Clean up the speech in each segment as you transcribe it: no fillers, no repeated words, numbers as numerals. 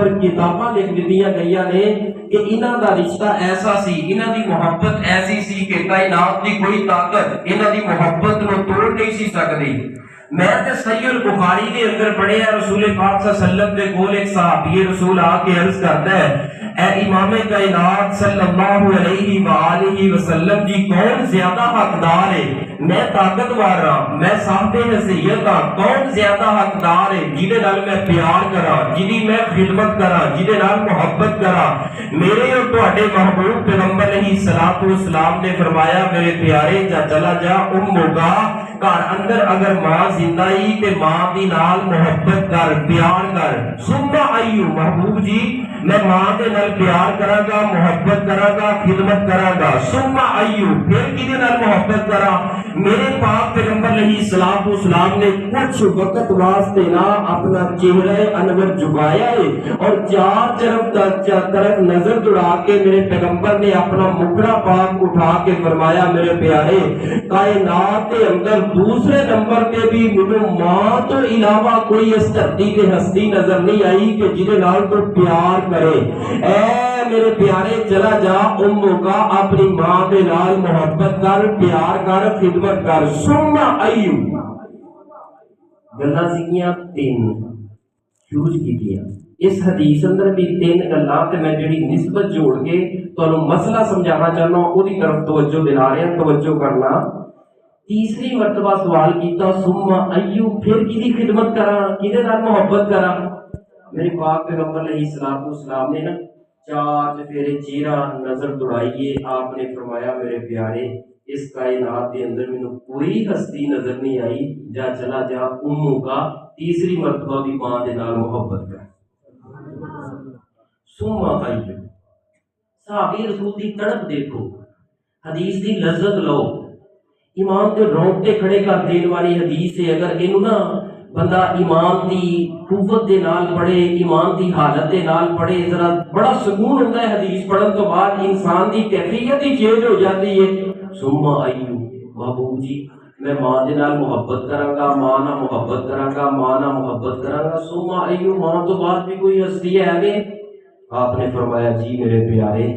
اوپر کتاباں لکھ دتیاں گئیاں نے کہ انہاں دا رشتہ ایسا سی، انہاں دی محبت ایسی سی کہ کائنات دی کوئی طاقت انہاں دی محبت نو توڑ نہیں سی سکدی۔ میں تے صحیح البخاری دے اندر پڑھیا رسول پاک صلی اللہ علیہ وسلم دے کول ایک صحابی رسول آ کے عرض کرتا ہے، اے امام کائنات صلی اللہ علیہ وآلہ وسلم جی کون زیادہ حقدار ہے؟ میں طاقتور ہاں، میں صاحب حیثیت ہاں، کون زیادہ حقدار ہے جہدے نال میں پیار کراں، جہدی میں خدمت کراں، جہدے نال محبت کراں؟ میرے اور تہاڈے محبوب پیغمبر علیہ الصلوۃ والسلام نے فرمایا میرے پیارے جا چلا جا امّکا، گھر اندر اگر ماں زندہ ہی تے ماں دی نال محبت کر، پیار کر۔ ثم ایو محبوب جی میں ماں دے نال پیار کراں گا، محبت کراں گا، خدمت کراں گا۔ ثم ایو پھر کدے نال محبت کراں؟ میرے پاک پیغمبر علیہ الصلوۃ والسلام نے کچھ وقت واسطے نہ اپنا چہرہ انور جھکایا ہے اور چار طرف نظر دوڑا کے میرے پیغمبر نے اپنا مکڑا پاک اٹھا کے فرمایا میرے پیارے کائنات کے اندر دوسرے نمبر پہ بھی مجھے ماں تو علاوہ کوئی اس دھرتی پہ ہستی نظر نہیں آئی کہ جنہیں نال تو پیار کرے۔ اے میرے پیارے چلا جا امّوں کا اپنی ماں دے نال محبت کر، پیار کر، خدمت کر۔ ثم ایو گلاں سیکھیاں تین چوز کیتیاں اس حدیث اندر بھی تین گلاں تے میں جڑی نسبت جوڑ کے تانوں مسئلہ سمجھانا چاہنا اودی طرف توجہ دلا رہا ہاں، توجہ کرنا۔ تیسری مرتبہ سوال کیتا ثم ایو پھر کدی خدمت کراں، کدے نال محبت کراں؟ میرے پاک پیغمبر علیہ الصلوۃ والسلام نے نا چار چفیرے چہرہ نظر دوڑائیے، آپ نے فرمایا میرے پیارے اس کائنات کے اندر مینوں کوئی ہستی نظر نہیں آئی، جا چلا جا امّوں کا تیسری مرتبہ بھی ماں دے نال محبت کر۔ ثم ایو صحابی رسول دی تڑپ دیکھو، حدیث دی لذت لو، ایمان کے رونگٹے کھڑے کر دین والی حدیث ہے۔ اگر اینو نا بندہ ایمان دی قوت دے نال پڑھے، ایمان دی حالت دے نال پڑھے، ذرا بڑا سکون ہوتا ہے حدیث پڑھن تو بعد، انسان دی کیفیت ہی چینج ہو جاتی ہے۔ ثم ایو محبوب جی میں ماں دے نال محبت کراں گا، ماں نال محبت کراں گا، ماں نال محبت کراں گا۔ ثم ایو ماں تو بعد بھی کوئی ہستی ہے آگے؟ آپ نے فرمایا جی میرے پیارے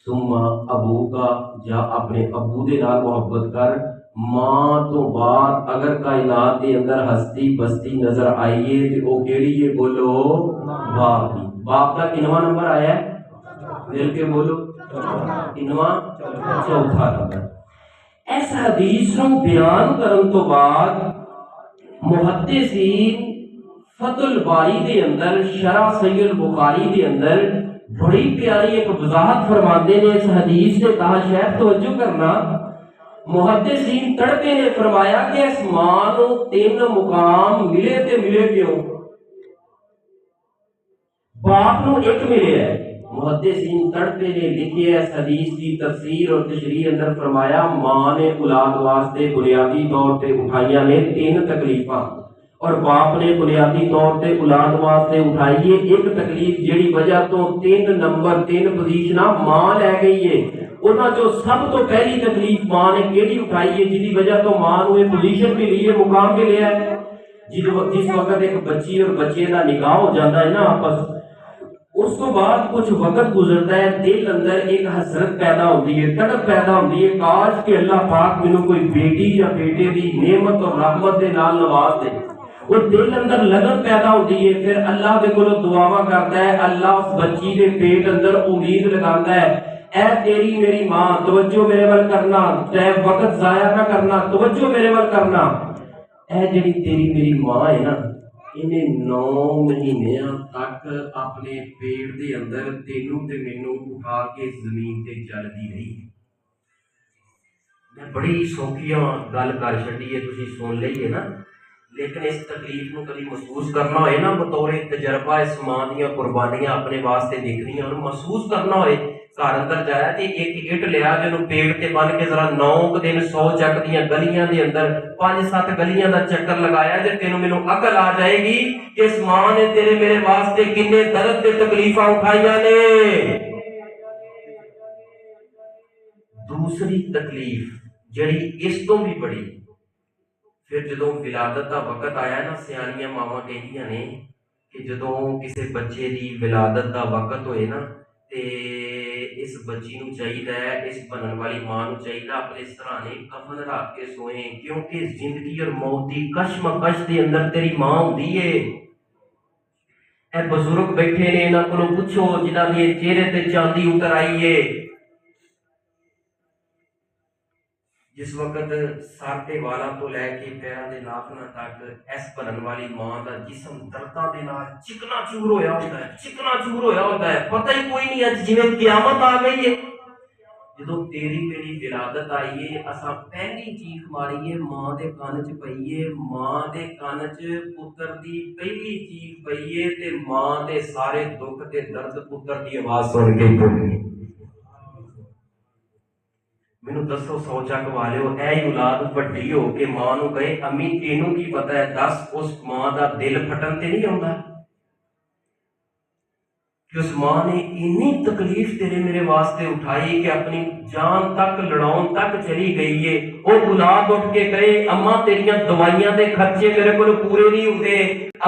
ثم ابو کا جا اپنے ابو دے نال محبت کر۔ ماں تو بعد اگر کائنات دے اندر ہستی بستی نظر آئیے تو وہ کیڑی ہے؟ بولو باپ دی۔ باپ کا کنواں نمبر آیا ہے؟ مل کے بولو کنواں؟ چوتھا نمبر۔ اس حدیث نو بیان کرن تو بعد محدثین فتح الباری دے اندر شرح صحیح البخاری دے اندر بڑی پیاری ایک وضاحت فرماندے نے اس حدیث سے کہا شاید توجہ کرنا، محدثین تڑپے نے فرمایا کہ اس ماں نو تین مقام ملے تے ملے کیوں؟ باپ نو ایک ملے ہے۔ محدثین تڑپے نے لکھے اس حدیث کی تفسیر اور تشریح اندر فرمایا ماں نے اولاد واسطے بنیادی طور پہ اٹھائیاں نے تین تکلیفاں اور باپ نے بنیادی طور پہ اولاد واسطے اٹھائیے ایک تکلیف جیڑی وجہ تو تین نمبر تین پوزیشن ماں لے گئی ہے۔ انہاں جو سب تو پہلی تکلیف ماں نے کیڑی اٹھائی ہے جس وجہ تو ماں نو یہ پوزیشن بھی لی ہے، مقام بھی لیا ہے؟ جس وقت ایک بچی اور بچے کا نکاح ہو جاتا ہے نا آپس، اس کو بعد کچھ وقت گزرتا ہے، دل اندر ایک حسرت پیدا ہوتی ہے، تڑپ پیدا ہوتی ہے، کاش کہ اللہ پاک مینوں کوئی بیٹی یا بیٹے دی نعمت اور رحمت دے نال نواز دے۔ وہ دل اندر لگن پیدا ہوتی ہے، پھر اللہ دے کولوں دعاواں کرتا ہے، اللہ اس بچی دے پیٹ اندر امید لگاتا ہے، اے تیری میری ماں توجہ میرے ول کرنا، چاہے وقت ضائع نہ کرنا، توجہ میرے ول کرنا، اے جڑی تیری میری ماں ہے نا انہیں 9 مہینیاں تک اپنے پیٹ دے اندر تینوں تے مینوں اٹھا کے زمین تے چلدی رہی۔ میں بڑی سوکھیاں گل کر چھڈی ہے، تسی سن لئی ہے نا، لیکن اس تکلیف نو کبھی محسوس کرنا ہوئے نا بطور تجربہ اس ماں دیاں قربانیاں اپنے واسطے دیکھنیاں اور محسوس کرنا ہوئے، گھر اندر جایا تے ایک اٹ لیا جنوں پیٹ تے بن کے ذرا 9 دن 100 چک دیاں گلیاں دے اندر 5-7 گلیاں دا چکر لگایا جے تینوں مینوں عقل آ جائے گی کہ اس ماں نے تیرے میرے واسطے کنے درد تے تکلیفاں اٹھائیاں نے۔ دوسری تکلیف جڑی اس تو بھی بڑی، پھر جدوں ولادت دا وقت آیا نا سیانیاں ماواں کہندیاں نے کہ جدوں کسی بچے دی ولادت دا وقت ہوئے نا تے اس بچی نو چاہیے اس بنن والی ماں نو چاہیے اپنے سرانے کفن رکھ کے سوئیں، کیونکہ زندگی اور موت دی کشمکش دے اندر تیری ماں ہوندی ہے۔ اے بزرگ بیٹھے نے، انہاں کولوں پوچھو جنہاں دے چہرے تے چاندی اتر آئی ہے، جس وقت سر تے والاں تو لے کے پیراں دے ناخناں تک اس بنن والی ماں دا جسم درداں دے نال چکنا چور ہویا ہوندا ہے، چکنا چور ہویا ہوندا ہے، پتہ ہی کوئی نہیں اج جویں قیامت آ گئی ہے۔ جدوں تیری میری ولادت آئی ہے، اساں پہلی چیخ ماری ہے ماں دے کان چ پئی ہے، ماں دے کان چ پتر دی پہلی چیخ پئی ہے تے ماں دے سارے دکھ تے درد پتر دی آواز سن کے بولی۔ مینوں دسو سو چک والیو، اے اولاد وڈی ہو کے ماں نو کہے امی تینوں کی پتہ ہے، دس اس ماں دا دل پھٹن تے نہیں آوندا کہ اس ماں نے اتنی تکلیف تیرے میرے واسطے اٹھائی کہ اپنی جان تک لڑاؤن تک چلی گئی ہے۔ وہ اولاد اٹھ کے کہے اماں تیریاں دوائیاں دے خرچے میرے کو پورے نہیں ہوندے،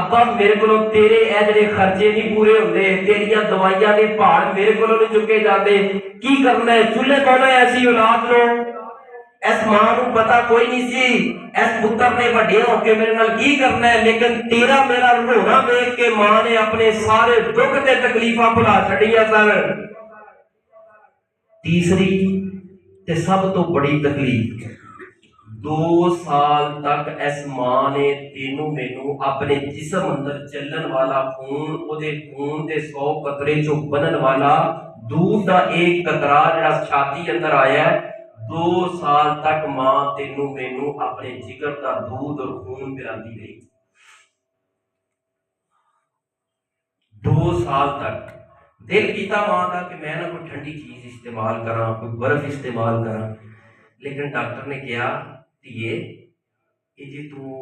ابا میرے کو تیرے اے جڑے خرچے نہیں پورے ہوندے، تیریاں دوائیاں دے پہاڑ میرے کو نہیں چکے جاندے، کی کرنا ہے؟ چولہے پانا ہے ایسی اولاد نو؟ اس ماں نو پتا کوئی نہیں سی اس پتر نے وڈے ہو کے میرے نال کی کرنا ہے، لیکن تیرا میرا رونا دیکھ کے ماں نے اپنے سارے دکھ تے تکلیفاں بھلا چھڑیاں سن۔ تیسری تے سب تو بڑی تکلیف، 2 سال تک اس ماں نے تینوں مینوں اپنے جسم اندر چلن والا خون، او دے خون دے 100 قطرے چوں بنن والا دودھ دا ایک قطرہ جڑا چھاتی اندر آیا ہے، 2 سال تک ماں تینوں مینوں اپنے جگر دا دودھ اور خون پلاندی رہی۔ 2 سال تک دل کیتا ماں کا کہ میں نہ کوئی ٹھنڈی چیز استعمال کراں، کوئی برف استعمال کراں، لیکن ڈاکٹر نے کہا دھیے کہ جی تو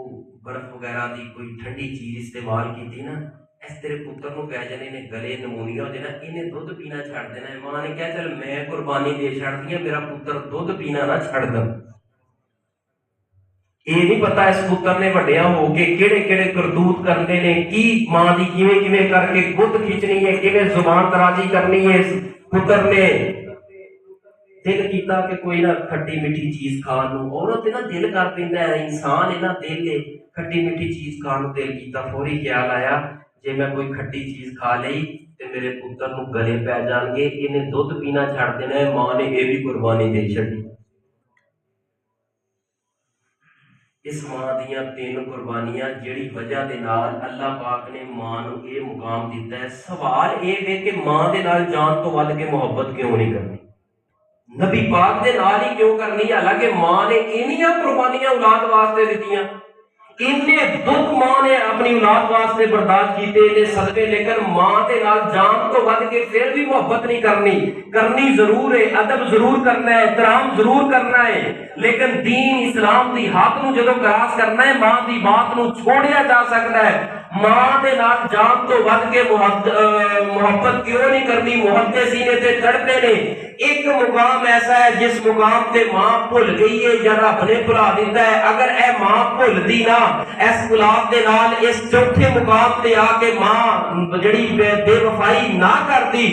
برف وغیرہ دی کوئی ٹھنڈی چیز استعمال کیتی نا، اس تیرے پتر نو پہ جانے نے گلے نمونیا ہو جانا، انہیں دودھ پینا چھڑ دینا ہے۔ ماں نے کہا چل میں قربانی دے چھڑ دیا، میرا پتر دودھ پینا نہ چھڑ دے۔ یہ نہیں پتا اس پتر نے وڈیا ہو کے کیڑے کیڑے کرتوت کرنے نے، کی ماں دی کیویں کیویں کر کے گت کھچنی ہے، کیویں زبان درازی کرنی ہے۔ اس پتر نے دل کیتا کہ کوئی نہ کھٹی میٹھی چیز کھان نو، عورت نا دل کر پیندا ہے، انسان ہے نا دل ہے، کھٹی میٹھی چیز کھان نو دل کیتا، فوری خیال آیا جے میں کوئی کھٹی چیز کھا لئی تے میرے پتر نو گلے پی جان گے، انہیں دودھ پینا چھڑ دینا ہے۔ ماں نے یہ بھی قربانی دے چھڑی۔ اس ماں دیاں 3 قربانیاں جڑی وجہ دے نال اللہ پاک نے ماں نو یہ مقام دیتا ہے۔ سوال یہ ہے کہ ماں دے نال جان تو ود کے محبت کیوں نہیں کرنی؟ نبی پاک دے نال ہی کیوں کرنی؟ حالانکہ ماں نے انیاں قربانیاں اولاد واسطے دتیاں، اتنے دکھ ماں نے اپنی اولاد واسطے برداشت کیتے نے صدقے، لیکن ماں دے نال جان تو ود کے پھر بھی محبت نہیں کرنی۔ کرنی ضرور ہے، ادب ضرور کرنا ہے، احترام ضرور کرنا ہے، لیکن دین اسلام دی حق نو جدو کراس کرنا ہے، ماں دی بات نو چھوڑیا جا سکتا ہے۔ ماں دے نال جان تو ود کے محبت کیوں نہیں کرنی؟ محبت سینے تے چڑھتے نے۔ ایک مقام ایسا ہے جس مقام تے ماں بھول گئی ہے یا رب نے بھلا دیتا ہے، اگر اے ماں بھول دی نا اس اولاد دے نال، اس چوتھے مقام تے آ کے ماں جڑی بے وفائی نہ کرتی،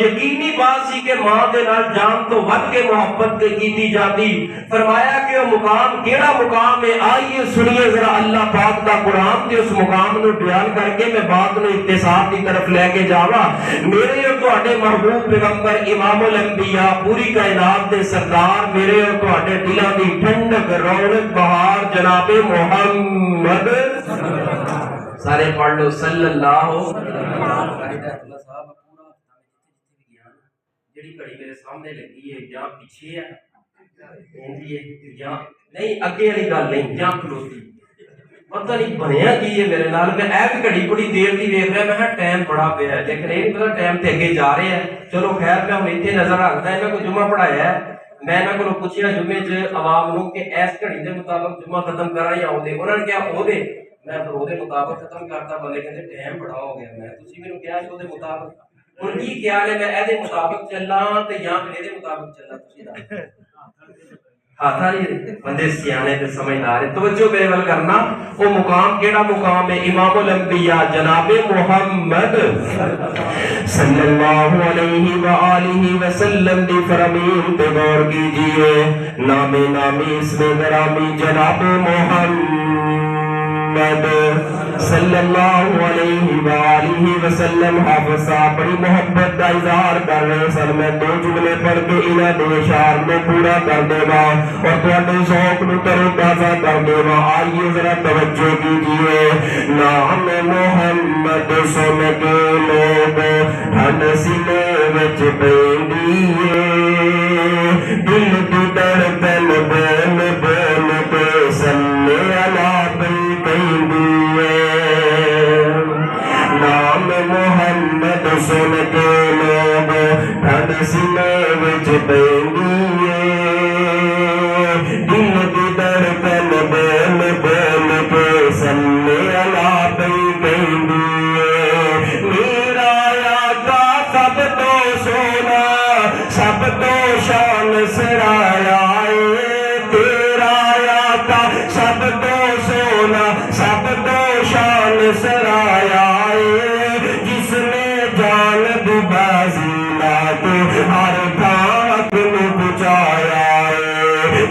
یقینی بات سی کہ ماں دے نال جان تو ود کے محبت کیتی جاتی۔ فرمایا کہ وہ مقام کیڑا مقام ہے؟ آئیے سنیے ذرا اللہ پاک دا قرآن تے اس مقام نو بیان کر کے میں بات نو اختصار دی طرف لے کے جاواں۔ میرے اور تواڈے محبوب پیغمبر امام الانبیاء پوری کائنات دے سردار، میرے اور تواڈے دلاں دی ٹھنڈک رونق بہار جناب محمد، سارے پڑھ لو صلی اللہ جڑی گھڑی میرے سامنے لگی ہے یا پیچھے ہے یا نہیں، اگے والی گل نہیں، یا کھلوتی پتہ نہیں بنیا کی ہے میرے نال۔ میں اے بھی گھڑی بڑی دیر دی ویکھ رہا، میں کہا ٹائم بڑا پیا ہے، لیکن یہ نہیں پتا ٹائم تے اگے جا رہے ہیں۔ چلو خیر، میں ہن ایتھے نظر رکھدا ہے، میں کوئی جمعہ پڑھایا ہے، میں انہاں کولوں پوچھیا جمعے چ عوام نو کہ اس گھڑی دے مطابق جمعہ ختم کراں یا او دے، انہاں نے کہا او دے، میں پھر او دے مطابق ختم کرتا، بندے کہندے ٹائم بڑا ہو گیا، میں تسی مینوں کہا او دے مطابق، ہن کی خیال ہے میں اے دے مطابق چلاں تے یا پھر اے دے مطابق چلاں؟ تسی دس ہاتھ آ رہی ہے بندے سیانے تے سمجھدار ہے توجہ میرے ول کرنا وہ مقام کیڑا مقام ہے امام الانبیاء جناب محمد صلی اللہ علیہ وآلہ وسلم دی فرمین تے غور کیجئے نام نامی اسم گرامی جناب محمد صلی اللہ علیہ وآلہ وسلم حافظ صاحب بڑی محبت کا اظہار کر رہے سن میں دو جملے پڑھ کے انہاں دے اشعار میں پورا کر دے گا اور تواڈے ذوق نو تر و تازہ کر دے گا آئیے ذرا توجہ کیجئے نام محمد سن کے لوگ ٹھنڈ سینے وچ پیندی دل دی دھڑکن بول بول کے صلی اللہ کہندی نام محمد سن کے لوگ ٹھنڈ سینے وچ پیندی دل دی دھڑکن بول بول کے صلی اللہ کہندی میرا آقا سب تو سونا سب تو شان سرایا تیرا آقا سب تو سونا سب تو شان سرایا جس نے جان دی بازی لا کے ہر تھاک نو بچایا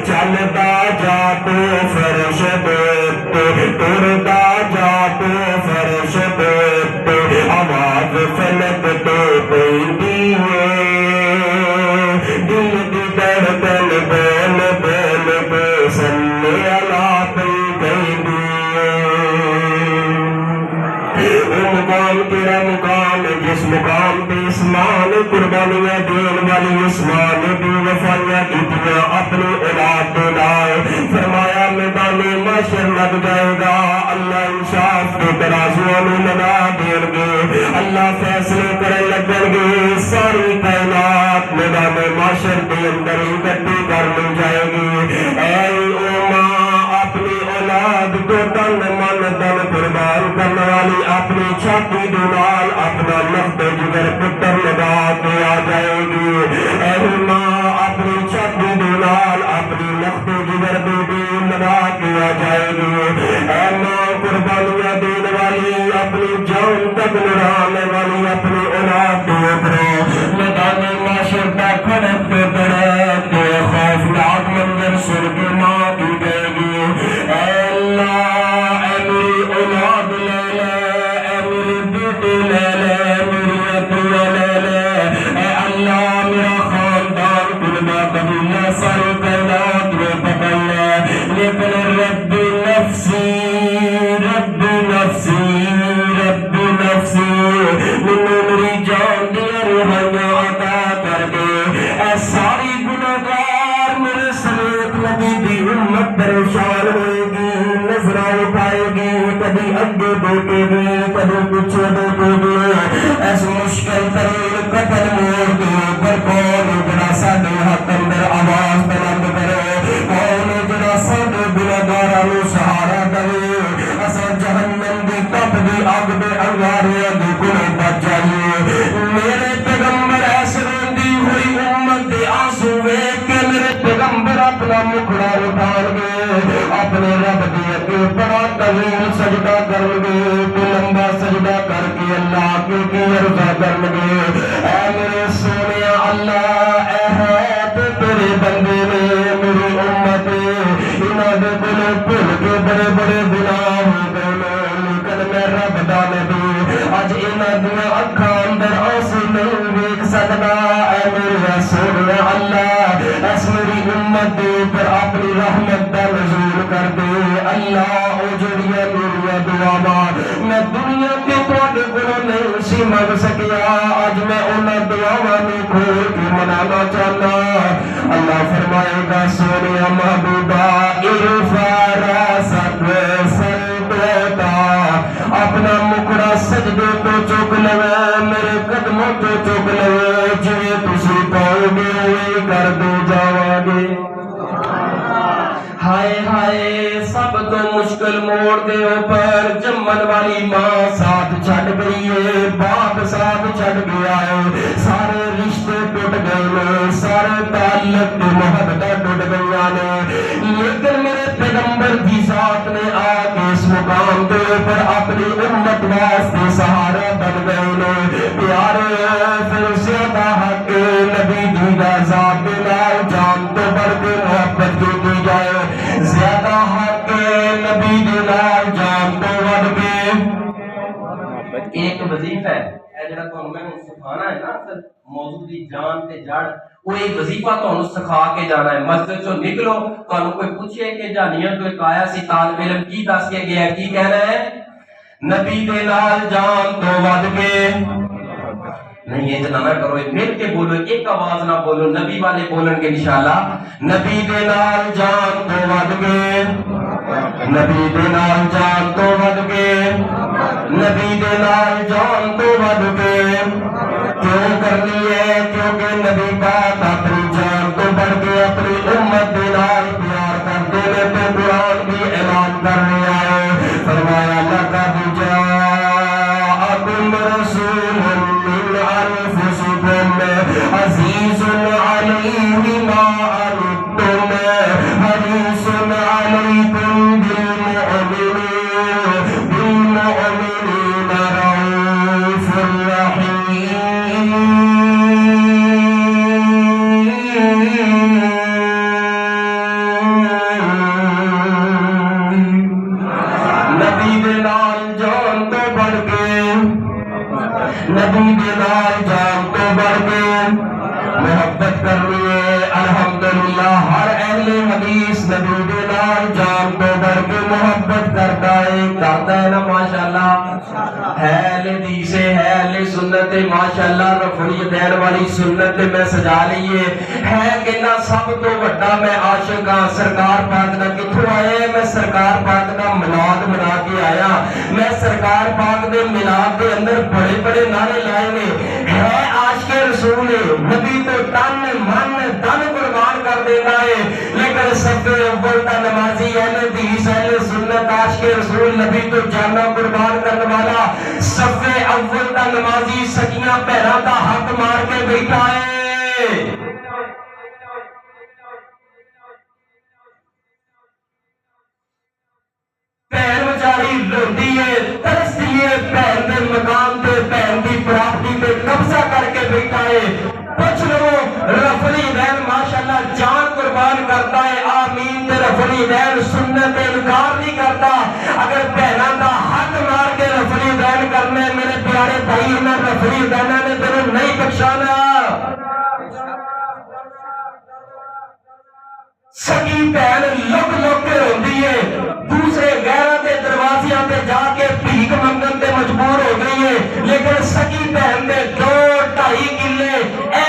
چلدا جا تو فرش دے ٹردا جا تو فرش دے آواز فلک تو پیندی دل دی دھڑکن بول بول کے صلی اللہ کہندی مقام تیرا مقام ہے جس مقام پہ اسمان قربانیاں دین والی عثمان بے وفائیاں کیتیاں اپنی اولاد دے لائے فرمایا میدان محشر لگ جائے گا اللہ انصاف کے ترازوؤں میں لگا دیں گے اللہ فیصلے کرنے لگیں گے ساری کائنات میدان محشر کے اندر اکٹھی کر لی جائے گی اے ماں اپنی اولاد کو تن من دن قربان کرنے والی اپنی چھاتی دونال اپنا لخت جگر پتر لگا کے آ جائے گی اے ماں اپنی چھاتی دونال اپنی لخت جگر بیٹی لگا کے آ جائے گی اے ماں قربانیاں دینے والی اپنی جان تک لڑانے والی اپنی اولاد کے اوپر میدان محشر کا کھڑک پہ بڑھے کے خوفناک منظر سن کے ماں کی گئے گی اے اللہ اے میری اولاد لے لے اے میری بیٹی لے لے میری عطیہ لے لے اے اللہ میرا خاندان کلمہ قبیلہ ساری کائنات میں پکڑ لے لیکن رب نفسی رب نفسی رب نفسی منو میری جان دیا روحانیاں عطا کر دے اے ساری گناہگار میرے سمیت نبی دی امت پریشان ہوئے گی نظرہ اٹھائے گی کبھی اگے دیکھے گی کبھی پیچھے دیکھے گی ایس مشکل ترین قتل موڑ کے اوپر کون جڑا ساڈے حق اندر آواز بلند کرے کون جڑا ساڈے گناہگاراں نوں سہارا دے اساں جہنم دی تپ دی اگ دے انگاریاں دی کولوں بچ جائیے میرے پیغمبر ایس روندی ہوئی امت دے آنسو ویکھ کے میرے پیغمبر اپنا مکھڑا اٹھان گے اپنے رب دے اگے بڑا طویل سجدہ کرن گے تو لمبا سجدہ کر کے اللہ کی عرض کرن گے اے میرے سونیا اللہ اے ہے تیرے بندے نے میری امت انہاں دے کولوں بھول کے بڑے بڑے گناہ ہو گئے لیکن میں رب دا نبی اج انہاں دیاں اکھاں اندر آنسو نہیں ویکھ سکدا اے میرے سونیا اللہ اس میری امت دے اوپر اپنی رحمت دا نزول کر دے اللہ او جڑیاں میریاں دعاواں میں دنیا تے تواڈے کولوں نہیں سی منگ سکیا اج میں انہاں دعاواں نوں کھول کے منانا چاہنا اللہ فرمائے گا سونیا محبوبہ ارفع راسک سجدہ اپنا مکڑا سجدے تو چک لوے میرے قدموں تو چک لوے جویں تسی کہو گے اویں کر دے جاواں گے ہائے ہائے سب تو مشکل موڑ دے اوپر جمن والی ماں ساتھ چھڈ گئی ہے باپ ساتھ چھڈ گیا ہے سارے رشتے ٹوٹ گئے نے سارے تعلق محبت ٹوٹ گئی نے پیغمبر کی ذات نے آ کے اس مقام دے پر اپنی امت واسطے سہارا بن گئے نے پیارے پھر زیادہ حق نبی دی ذات دے نال جان تو بڑھ کے محبت کی جائے زیادہ حق نبی دے نال جان تو بڑھ کے ایک وظیفہ ہے جڑا تانوں میں سکھانا ہے نا موضوع دی جان تے جڑ وہ ایک وظیفہ تانوں سکھا کے جانا ہے مسجد چوں نکلو تانوں کوئی پوچھے کہ جانیاں تو ایک آیا سی طالب علم کی دس کے گیا کی کہنا ہے نبی دے نال جان تو ود کے نہیں یہ اتنا نہ کرو مل کے بولو ایک آواز نہ بولو نبی والے بولن گے انشاءاللہ نبی دے نال جان تو ود کے نبی دے نال جان تو ود کے نبی دے نال جان تو ود کے کیوں کرنی ہے کیونکہ نبی پاک اپنی جان تو بڑھ کے اپنی امت دے نال پیار کرتے ہیں تو قرآن بھی اعلان کر رہا ہے فرمایا لقد جاءکم رسول من انفسکم عزیز علیہ ما عنتم حریص علیکم بالمؤمنین رؤوف رحیم نبی دے نال جان تو بڑھ کے نبی دے نال جان تو بڑھ کے محبت کرنی ہے الحمدللہ ہر اہل حدیث نبی دے نال جان تو بڑھ کے محبت کرتا ہے نا ماشاءاللہ ہے اہل حدیث ہے اہل سنت ماشاءاللہ رفع الیدین والی سنت میں سجا لیے ہے کہ نہ سب تو بڑا میں عاشق ہاں سرکار پاک دا کتھوں آیا میں سرکار پاک دا میلاد منا کے آیا میں سرکار پاک دے میلاد دے اندر بڑے بڑے نعرے لائے نے ہے عاشق رسول نبی تو تن من دن قربان کر دیتا ہے لیکن سب اول دا نمازی اہل حدیث اہل سنت عاشق رسول نبی تو جانا قربان کرنے والا سب اول دا نمازی سکیاں پیرا دا حق مار کے بیٹھا ہے بہن بچاری روندی ہے ترستی ہے بہن دے مقام تے بہن دی پراپرٹی تے قبضہ کر کے بیٹھا ہے کچھ لوگ رفع الیدین ماشاءاللہ جان قربان کرتا ہے آمین تے رفع الیدین سنت انکار نہیں کرتا اگر بہناں دا حق مار کے رفع الیدین کرنے میرے پیارے بھائی انہاں رفع الیدین نے تینوں نہیں بخشانا سکی بہن لک لک کے روندی ہے دوسرے غیروں کے دروازیاں پہ جا کے بھیک منگن تے مجبور ہو گئی ہے لیکن سکی بہن دے 2-2.5 کلے اے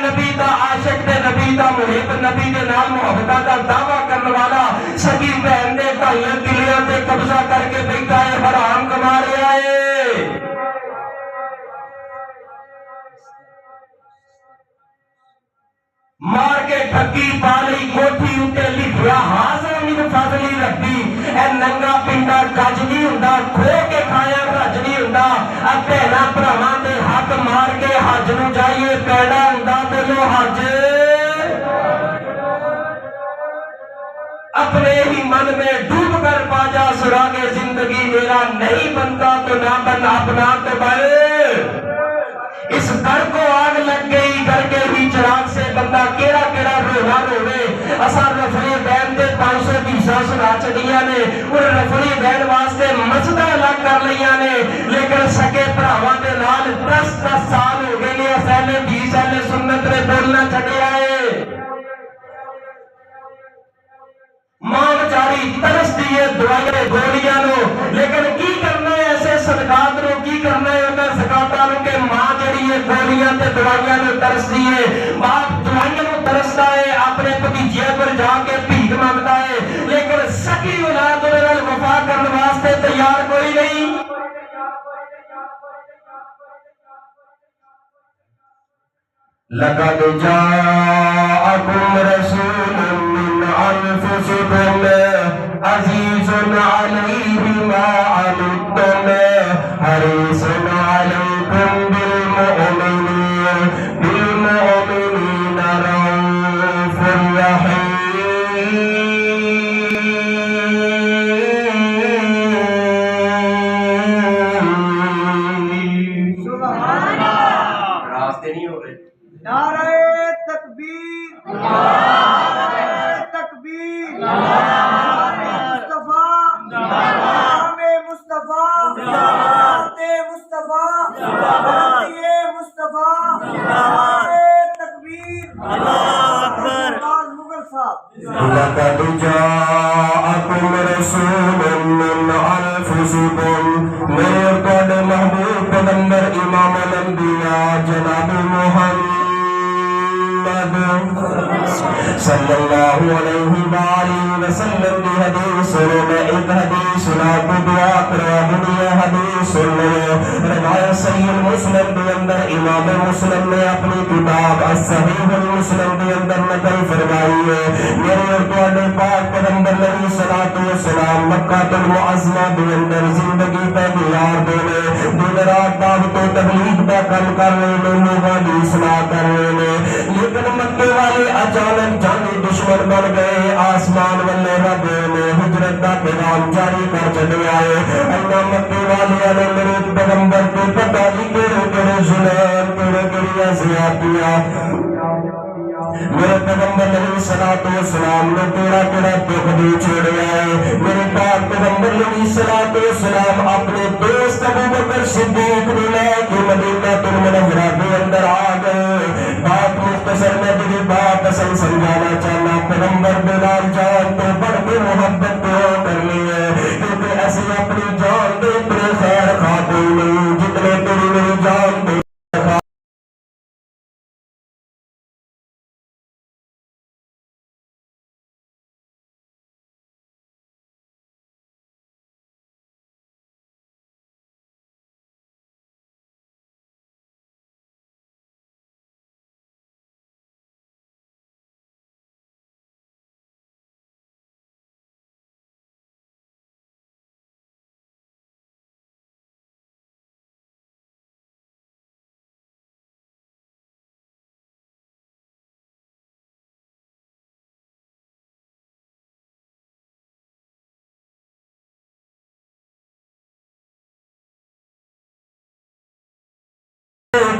نبی دا عاشق تے نبی دا محب نبی دے نام محبتہ دا دعویٰ کرنے والا سکی بہن دے 2.5 کلیاں تے قبضہ کر کے بیٹھا ہے حرام کما رہا ہے مار کے ٹھکی پالی کوٹھی اتے لکھیا حاضر من فضلی ربی اے ننگا پنڈا گج نہیں ہوندا کھو کے کھایا رج نہیں ہوندا اے بہنا بھراواں دے حق مار کے حج نو جائیے پیڑا ہوندا بولو حج اپنے ہی من میں ڈوب کر پا جا سراغ زندگی میرا نہیں بنتا تو نہ بن اپنا تو بل اس گھر کو آگ لگ گئی گھر کے ہی چراغ سے بندہ کیڑا کیڑا رونا روے اساں رفع الیدین دے 500 حدیثاں سنا چڑیاں نے اور رفع الیدین واسطے مسجداں الگ کر لیاں نے لیکن سکے بھراواں دے نال 10 سال ہو گئے نے اہل حدیث اہل سنت نے بولنا چھڈیا ہے ماں بچاری ترستی ہے دوائیں گولیاں نو لیکن کی کرنا ہے ایسے صدقات نو کی کرنا ہے انہاں زکاتاں نو کہ ماں جڑی ہے گولیاں تے دوائیاں نو ترستی ہے باپ دوائیاں نو ترستا ہے اپنے بھتیجے پر جا کے بھیک مانگتا ہے لیکن سکی اولاد دے نال وفا کرنے واسطے تیار کوئی نہیں لقد جاءکم رسول من انفسکم عزیز علیہ ما عنتم حریص علیکم بالمؤمنین رؤوف رحیم واسطے نہیں ہو رہے. نعرہ تکبیر، نعرہ تکبیر، مصطفیٰ، نام مصطفیٰ، ذات مصطفیٰ، بلندی مصطفیٰ، نعرہ تکبیر، اللہ اکبر. مغل صاحب لقد جاءكم رسول من انفسكم، میرے تواڈے محبوب پیغمبر امام الانبیاء جناب محمد صلی اللہ علیہ وآلہ وسلم کی حدیث میں ایک حدیث سنا کو دعا کرا دنیا حدیث سن روایت صحیح مسلم کے اندر امام مسلم نے اپنی کتاب الصحیح المسلم کے اندر نقل فرمائی ہے. میرے اور تواڈے پاک پیغمبر علیہ الصلوۃ والسلام مکہ المعظمہ کے اندر زندگی پہ گزار دے دن رات دعوت و تبلیغ کا کام کر رہے ہیں، لوگوں کی اصلاح کر رہے ہیں. لیکن مکے والے اچانک جانی دشمن بن گئے، آسمان والے رب نے ہجرت کا پیغام جاری کر چلے آئے. اللہ مکے والے نے میرے پیغمبر کو پتہ نہیں کہڑے ظلم کہڑی زیادتیاں میرے پیغمبر علیہ الصلوۃ والسلام نے تیرا دکھ دے چھوڑیا ہے. میرے پاک پیغمبر علیہ الصلوۃ والسلام اپنے دوست ابو بکر صدیق نے لے کے مدینہ المنورہ کے اندر آ گئے. بات مختصر میں تیری بات اصل سمجھانا چاہنا، پیغمبر بلال جان تو بڑھ کے محبت کو کرنی ہے، کیونکہ ایسے اپنی جان دے اتنے خیر خواہ کوئی نہیں جتنے تیری میری جان دے.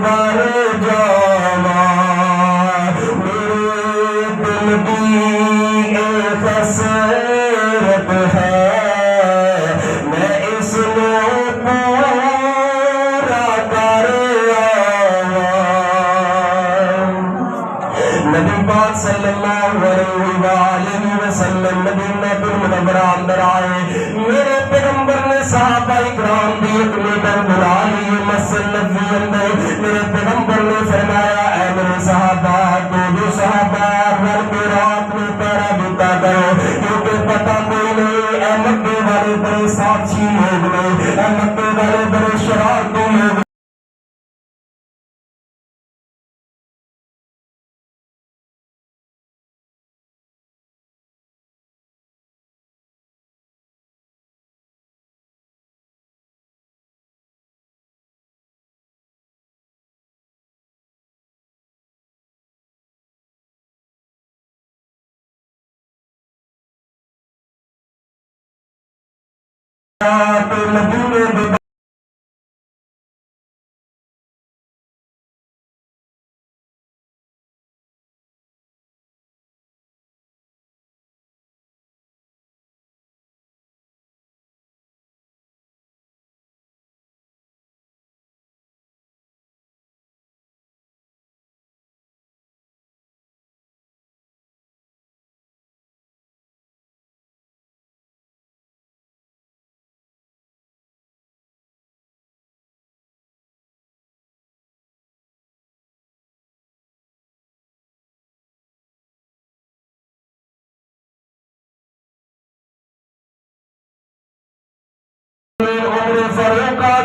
بارے جانا میرے دل کی ایک خسرت ہے، میں اس میں پورا کر آیا. نبی پاک صلی اللہ علیہ وآلہ وسلم مدینہ المنورہ اندر آئے. میرے پیغمبر نے صحابہ اکرام دی ایک میٹنگ بلا لی مسجد نبوی اندر. میرے پیغمبر نے فرمایا اے میرے صحابہ دو صحابہ رل کے رات میں پہرا دیتا کرو، کیونکہ پتہ کوئی نہیں اے مکے والے بڑے ساتھی لوگ نے، اے مکے والے بڑے شرارتی لوگ. مدینے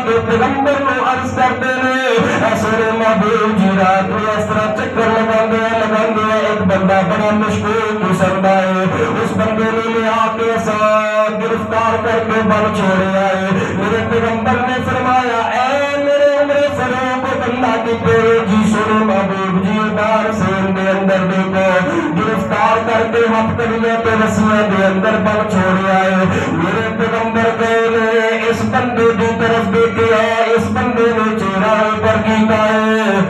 کے پیغمبر کو عرض کرتے ہیں ایسے محبوب جی رات میں اس طرح چکر لگاندے ایک بندہ بڑا مشکوک قسم کا ہے. اس بندے نے لے آ کے ساتھ گرفتار کر کے بل چھوڑے آئے. میرے پیغمبر نے فرمایا اے میرے عمر فاروق بندہ کی تیرے جی سنو محبوب جی دار سین دے اندر دیکھو گرفتار کر کے ہاتھ کڑیاں تے رسیاں دے اندر بل چھوڑے آئے. میرے پیغمبر کہے اس بندے کی طرف دیکھے ہے اس بندے نے چہرہ پر کیتا ہے.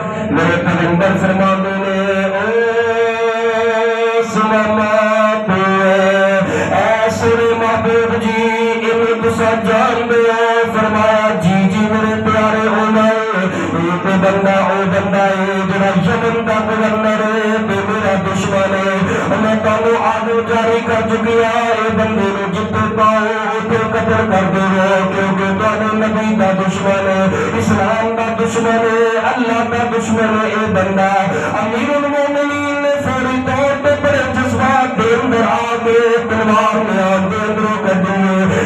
میرے پیغمبر فرماتے نے او سماما تو اے سونے محبوب جی انہیں تسا جان دے فرمایا جی جی میرے پیارے عمر ایک بندہ او بندہ ہے جڑا یمن دا گورنر ہے تے میرا دشمن ہے میں تانوں آگے جاری کر چکیا اے بندے نو جتنے پاؤ اوتے قتل کر دو کیونکہ تواڈے نبی دا دشمن ہے اسلام دا دشمن ہے اللہ دا دشمن ہے اے بندہ امیر المومنین نے فوری طور پہ بڑے جذبات دے اندر آ کے تلوار میں آن دے اندروں کر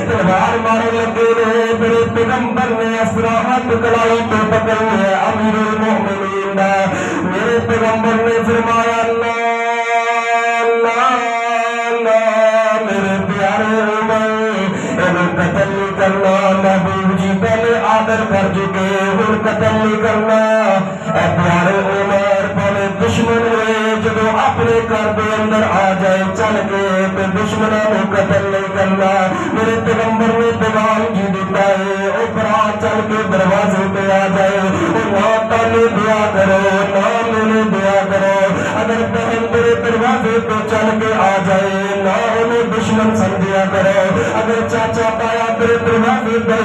تلوار مارے لگے نے میرے پیغمبر نے اسراحت کلائی تو پکڑ لیا امیر المومنین دا میرے پیغمبر نے فرمایا اللہ میرے پیارے عمر قتل نہیں کرنا محبوب جی پہلے آدر کر چکے ہوں قتل نہیں کرنا اے پیارے عمر پہلے دشمن ہوئے جب اپنے گھر کے اندر آ جائے چل کے تو دشمنوں کو قتل نہیں کرنا میرے پیغمبر نے پیغام جی دیتا ہے اوپرا چل کے دروازے پہ آ جائے نہ تانے دعا کرو نہ میرے دعا کرو اگر بہن میرے دروازے پہ چل کے آ جائے نہ انہیں دشمن سمجھا کرو اگر چاچا تایا میرے دروازے پہ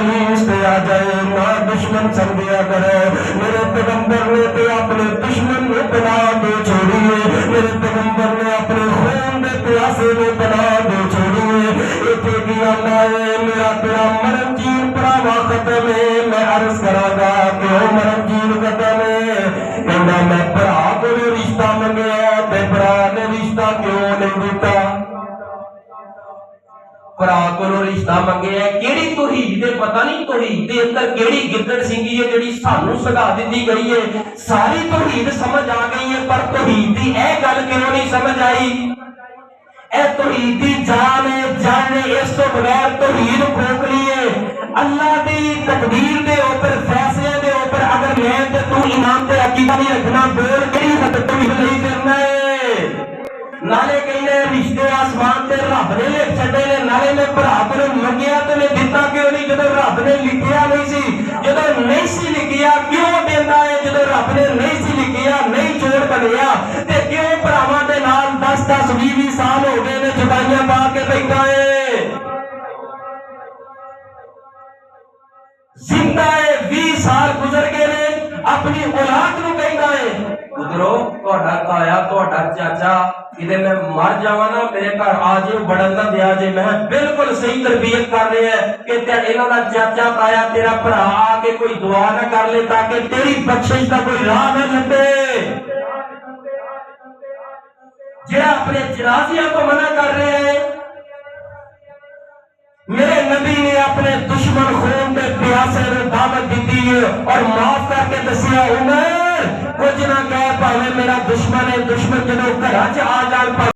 پہ آ جائے نہ دشمن سمجھا کرو میرے پیغمبر نے تو اپنے دشمن میں پناہ دے چھوڑی ہے میرے پیغمبر نے اپنے خون دے پیاسے میں پناہ دے چھوڑی ہے ایک میرا تیرا مرم جین پراوا ختم ہے میں عرض کرا گا کہ وہ مرم جین ختم ہے کہنا میں برا کو رشتہ منگیا تے برا نے رشتہ کیوں نہیں دیتا برا کو رشتہ منگے ہے کیڑی توحید ہے پتہ نہیں توحید دے اندر کیڑی گدڑ سنگھی ہے جڑی سانو سکھا دتی گئی ہے ساری توحید سمجھ آ گئی ہے پر توحید دی اے گل کیوں نہیں سمجھ آئی اے توحید دی جان ہے جان نے اس تو بغیر توحید پھونک لی ہے اللہ دی تقدیر دے اوپر فیصلے دے اوپر اگر میں تے تو ایمان تے عقیدہ نہیں رکھنا بول کیڑی حد توحید نہیں کرنا ہے نالے کہنے رشتے آسمان تے رب نے لکھ چھڈے نے نالے میں بھرا کو منگیا تے نے دتا کیوں نہیں جدوں رب نے لکھیا نہیں سی جدوں نہیں سی لکھیا کیوں دیندا ہے جدوں رب نے نہیں سی لکھیا نہیں جوڑ بنیا تے کیوں بھراواں دے نال 10 20 سال ہو گئے نے جدائیاں پا کے بیٹھا ہے زندہ ہے 20 سال گزر گئے نے اپنی اولاد نو کہندا ہے پترو تہاڈا تایا تہاڈا چاچا کدے میں مر جاواں نا میرے گھر آ جے بڑن نہ دیا جے میں بالکل صحیح تربیت کر رہے ہیں کہ انہاں دا چاچا تایا تیرا بھرا آ کے کوئی دعا نہ کر لے تاکہ تیری بخشش دا کوئی راہ نہ لبے جڑا اپنے جنازیاں کو منع کر رہے ہیں میرے نبی نے اپنے دشمن خون دے پیاسے نے دعوت دیتی ہے اور معاف کر کے دسیا عمر کچھ نہ کہہ پاوے میرا دشمن ہے دشمن جنوں گھر آ جان